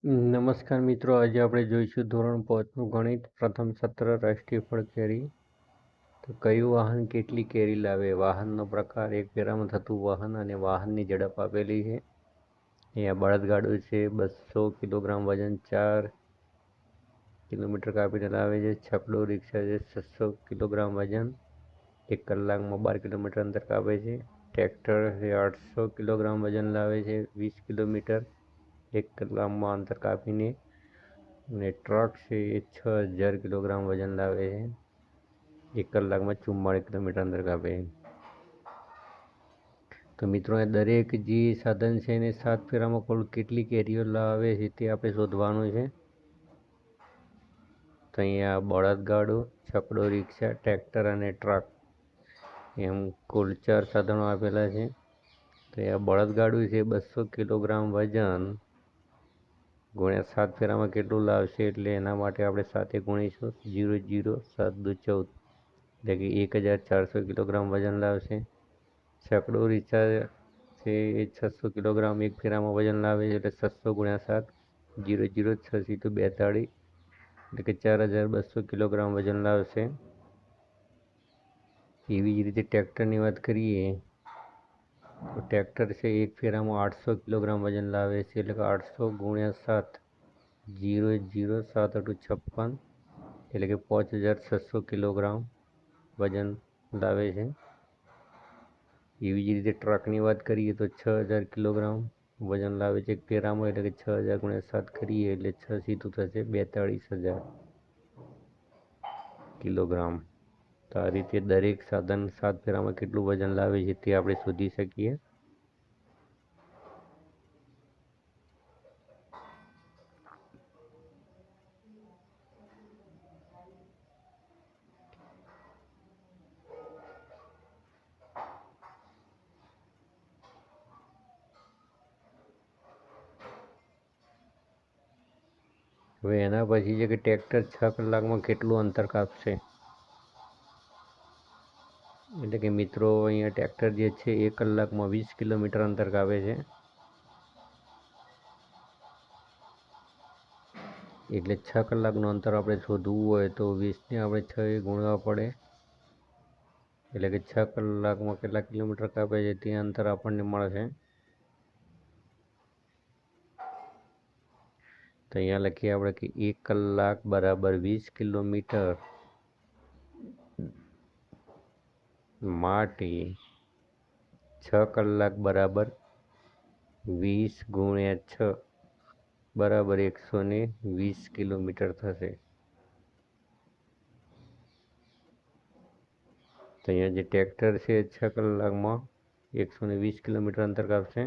નમસ્કાર મિત્રો, આજે આપણે જોઈશું ધોરણ 5નું ગણિત પ્રથમ સત્ર રાષ્ટ્રીય ફળ કેરી. તો કયું વાહન કેટલી કેરી લાવે? વાહનનો પ્રકાર, એક ફેરામાં થતું વાહન અને વાહનની ઝડપ આપેલી છે. અહીંયા બળદગાડું છે, 200 કિલોગ્રામ વજન, 4 કિલોમીટર કાપીને લાવે છે. છકડો રિક્ષા છે, 600 કિલોગ્રામ વજન, 1 કલાકમાં 12 કિલોમીટર અંતર કાપે છે. ટ્રેક્ટર છે, 800 કિલોગ્રામ વજન લાવે છે, 20 કિલોમીટર 1 કલાકમાં અંતર કાપીને. અને ટ્રક છે એ 6000 કિલોગ્રામ વજન લાવે છે, 1 કલાકમાં 44 કિલોમીટર અંતર કાપે છે. તો મિત્રો, દરેક જે સાધન છે એને 7 ફેરામાં કુલ કેટલી કેરીઓ લાવે છે તે આપણે શોધવાનું છે. તો અહીંયા બળદગાડું, છકડો રિક્ષા, ટ્રેક્ટર અને ટ્રક એમ કુલ 4 સાધનો આપેલા છે. તો અહીંયા બળદગાડું છે, 200 કિલોગ્રામ વજન ગુણ્યા 7 ફેરામાં કેટલું લાવશે, એટલે એના માટે આપણે 7 ગુણીશું. 0 0 7 2 14, એટલે કે 1400 કિલોગ્રામ વજન લાવશે. છકડો રિક્ષા છે એ 600 કિલોગ્રામ 1 ફેરામાં વજન લાવે છે, એટલે 600 ગુણ્યા 7, 0 0 6 × 42, એટલે કે 4200 કિલોગ્રામ વજન લાવશે. એવી જ રીતે ટ્રેક્ટરની વાત કરીએ તો ટ્રેક્ટર છે 1 ફેરામાં 800 કિલોગ્રામ વજન લાવે છે, એટલે કે 800 ગુણ્યા 7, 0 0 7 × 56, એટલે કે 5600 કિલોગ્રામ વજન લાવે છે. એવી જ રીતે ટ્રકની વાત કરીએ તો 6000 કિલોગ્રામ વજન લાવે છે 1 ફેરામાં, એટલે કે 6000 ગુણ્યા 7 કરીએ એટલે 6 સીધું થશે 42000 કિલોગ્રામ. તો આ રીતે દરેક સાધન 7 ફેરામાં કેટલું વજન લાવે છે તે આપણે શોધી શકીએ. હવે એના પછી છે કે ટ્રેક્ટર 6 કલાકમાં કેટલું અંતર કાપશે. એટલે કે મિત્રો, અહીંયા ટ્રેક્ટર જે છે 1 કલાકમાં 20 કિલોમીટર અંતર કાપે છે, એટલે 6 કલાકનું અંતર આપણે શોધવું હોય તો 20ને આપણે 6 ગુણવા પડે, એટલે કે 6 કલાકમાં કેટલા કિલોમીટર કાપે છે તે અંતર આપણને મળશે. તો અહીંયા લખીએ આપણે કે 1 કલાક બરાબર 20 કિલોમીટર માટે 6 કલાક બરાબર 20 ગુણ્યા 6 બરાબર 120 કિલોમીટર થશે. તો અહીંયા જે ટ્રેક્ટર છે 6 કલાકમાં 120 કિલોમીટર અંતર કાપશે.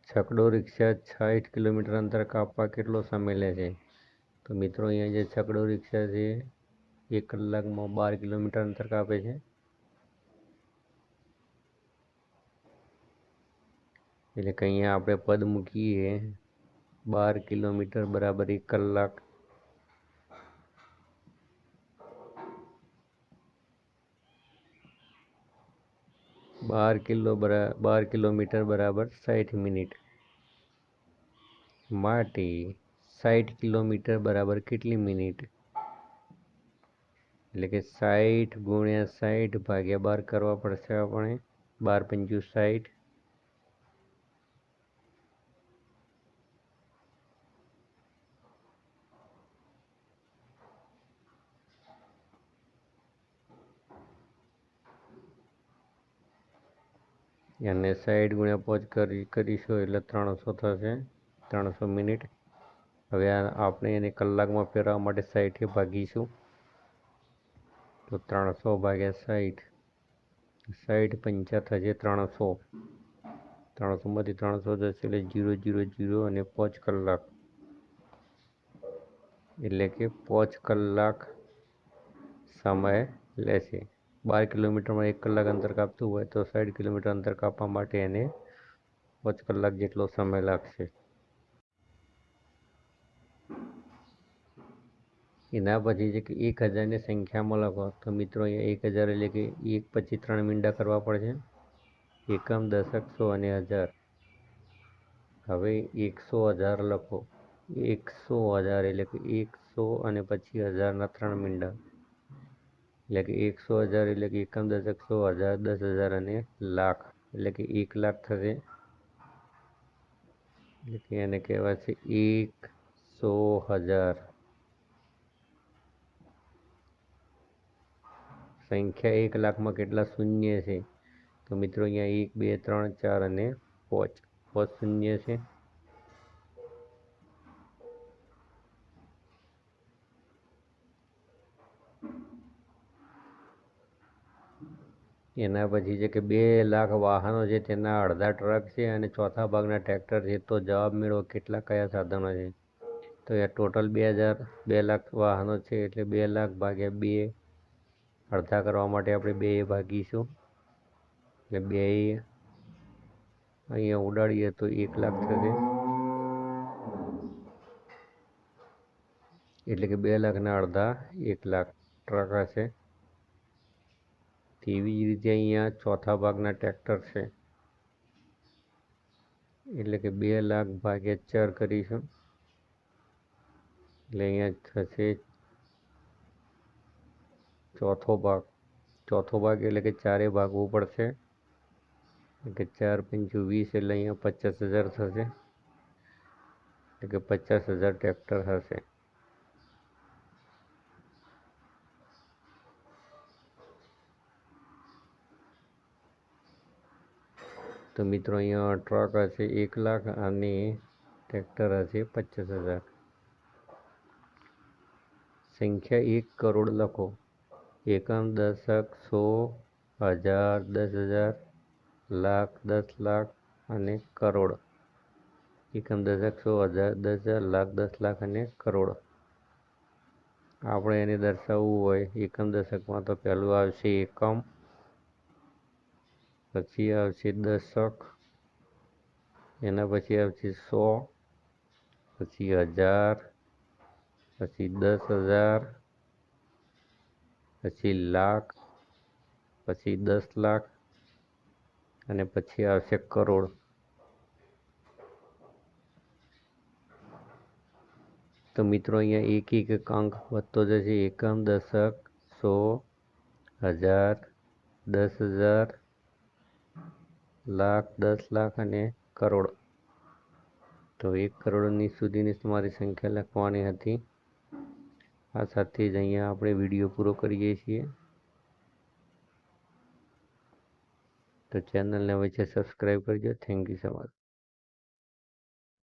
છકડો રિક્ષા 60 કિલોમીટર અંતર કાપવા કેટલો સમય લે છે. તો મિત્રો, અહીંયા જે છકડો રિક્ષા છે 1 કલાકમાં 12 કિલોમીટર અંતર કાપે છે, એટલે કે અહીંયા આપણે પદ મૂકીએ 12 કિલોમીટર બરાબર 1 કલાક. બાર કિલોમીટર બરાબર 60 મિનિટ માટે 60 કિલોમીટર બરાબર કેટલી મિનિટ, એટલે કે 60 ગુણ્યા 60 ભાગ્યા 12 કરવા પડશે આપણે. 12 × 5 = 60. અને 60 ગુણ્યા 5 કરીશું એટલે 300 થશે, 300 મિનિટ. હવે આપણે એને કલાકમાં ફેરવવા માટે 60 ભાગીશું. તો 300 ભાગ્યા 60, 60 પંચા થશે 300, 300માંથી 300 જશે એટલે 0 0 0 અને 5 કલાક, એટલે કે 5 કલાક સમય લેશે. 12 કિલોમીટરમાં 1 કલાક અંતર કાપતું હોય તો 60 કિલોમીટર અંતર કાપવા માટે એને 5 કલાક જેટલો સમય લાગશે. એના પછી છે કે 1000 સંખ્યામાં લખો. તો મિત્રો, અહીંયા 1000 એટલે કે 1 પછી 3 મીંડા કરવા પડશે. એકમ, દશક, સો અને હજાર. હવે 100,000 લખો. 100,000 એટલે કે 100 અને પછી 1000ના 3 મીંડા, એટલે કે 100,000 એટલે કે એકમ, દશક, 100,000, 10,000 અને લાખ એટલે કે 1,00,000 થશે. એટલે કે એને કહેવાય છે 100,000. સંખ્યા 1,00,000માં કેટલા શૂન્ય છે? તો મિત્રો અહીંયા 1, 2, 3, 4 અને 5 શૂન્ય છે. એના પછી છે કે 2,00,000 વાહનો છે, તેના અડધા ટ્રક છે અને ચોથા ભાગના ટ્રેક્ટર છે. તો જવાબ મેળવો કયા સાધનો છે? તો એ ટોટલ 2,00,000 વાહનો છે, એટલે 2,00,000 ભાગ્યા 2. અડધા કરવા માટે આપણે 2 ભાગીશું, એટલે 2 અહીંયા ઉડાડીએ તો 1,00,000 થશે. એટલે કે 2,00,000ના અડધા 1,00,000 ટ્રક હશે. તેવી જ રીતે અહીંયા ચોથા ભાગના ટ્રેક્ટર છે, એટલે કે 2,00,000 ભાગ્યા 4 કરીશું, એટલે અહીંયા થશે ચોથો ભાગ. એટલે કે 4 ભાગવું પડશે, એટલે કે 4 × 20 એટલે અહીંયા 50,000 થશે, એટલે કે 50,000 ટ્રેક્ટર હશે. તો મિત્રો અહીંયા ટ્રક હશે 1,00,000 અને ટ્રેક્ટર હશે 50,000. સંખ્યા 1 કરોડ લખો. એકમ, દશક, 100,000, 10,000, લાખ, 10,00,000 અને કરોડ. એકમ, દશક, 100,000, 10,000, લાખ, 10,00,000 અને કરોડ. આપણે એને દર્શાવવું હોય એકમ દશકમાં તો પહેલું આવશે એકમ, પછી આવશે દશક, એના પછી આવશે 100, પછી 1000, પછી 10,000, પછી લાખ, પછી 10,00,000 અને પછી આવશે કરોડ. તો મિત્રો અહીંયા એક અંક વધતો જશે. એકમ, દશક, 100,000, 10,000, લાખ, 10,00,000 અને કરોડ. તો 1 કરોડની સુધીની તમારી સંખ્યા લખવાની હતી. આ સાથે જ અહીંયા આપણે વિડીયો પૂરો કરીએ છીએ. તો ચેનલને હવે સબસ્ક્રાઈબ કરજો. Thank you so much.